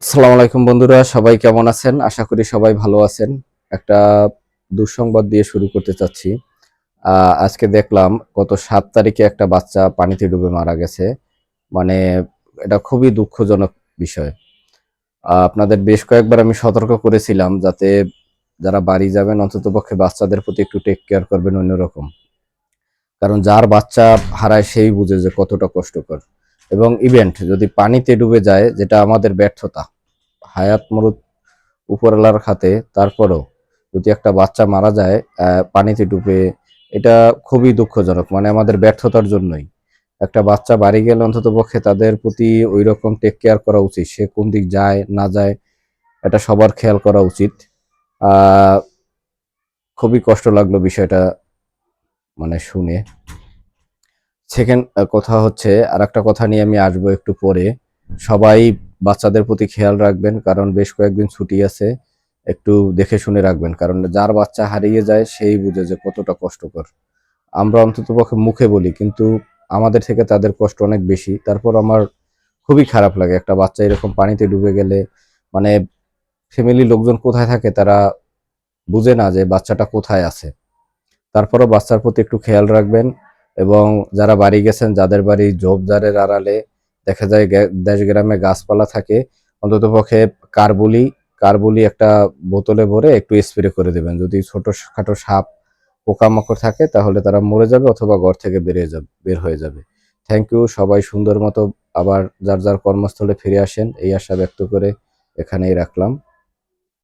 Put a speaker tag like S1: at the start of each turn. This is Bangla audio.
S1: আসসালামু আলাইকুম বন্ধুরা, সবাই কেমন আছেন? আশা করি সবাই ভালো আছেন। একটা দুঃসংবাদ দিয়ে শুরু করতে চাচ্ছি। আজকে দেখলাম গত ৭ তারিখে একটা বাচ্চা পানিতে ডুবে মারা গেছে। মানে এটা খুবই দুঃখজনক বিষয়। আপনাদের বেশ কয়েকবার আমি সতর্ক করেছিলাম যাতে যারা বাড়ি যাবেন অন্ততপক্ষে বাচ্চাদের প্রতি একটু টেক কেয়ার করবেন অন্যরকম। কারণ যার বাচ্চা হারায় সেই বুঝে যে কতটা কষ্টকর। এবং ইভেন্ট যদি পানিতে ডুবে যায় যেটা আমাদের ব্যর্থতা। হায়াত মরুত উপরওয়ালার খাতে, তারপরেও যদি একটা বাচ্চা মারা যায় পানিতে ডুবে, এটা খুবই দুঃখজনক। মানে আমাদের ব্যর্থতার জন্যই। একটা বাচ্চা বাড়ি গেলে অন্ততপক্ষে তাদের প্রতি ঐরকম টেক কেয়ার করা উচিত। সে কোন দিক যায় না যায় এটা সবার খেয়াল করা উচিত। আ খুবই কষ্ট লাগলো বিষয়টা মানে শুনে। সেকেন্ড কথা হচ্ছে, আরেকটা কথা নিয়ে আমি আসবো একটু পরে। সবাই বাচ্চাদের প্রতি খেয়াল রাখবেন, কারণ বেশ কয়েকদিন ছুটি আছে। একটু দেখে শুনে রাখবেন, কারণ যার বাচ্চা হারিয়ে যায় সেই বুঝে যে কতটা কষ্টকর। আমরা অন্ততপক্ষে মুখে বলি, কিন্তু আমাদের থেকে তাদের কষ্ট অনেক বেশি। তারপর আমার খুবই খারাপ লাগে একটা বাচ্চা এরকম পানিতে ডুবে গেলে। মানে ফ্যামিলির লোকজন কোথায় থাকে তারা বুঝে না যে বাচ্চাটা কোথায় আছে। তারপরও বাচ্চার প্রতি একটু খেয়াল রাখবেন। এবং যারা বাড়ি গেছেন, যাদের বাড়ি ঝোপঝাড়ের আড়ালে দেখা যায় দেশ গ্রামে গাছপালা থাকে, অন্ততপক্ষে কার্বলি কার্বলি একটা বোতলে ভরে একটু স্প্রে করে দেবেন। যদি ছোটখাটো সাপ পোকামাকড় থাকে তাহলে তারা মরে যাবে অথবা ঘর থেকে বের হয়ে যাবে। Thank you. সবাই সুন্দর মতো আবার যার যার কর্মস্থলে ফিরে আসেন এই আশা ব্যক্ত করে এখানেই রাখলাম।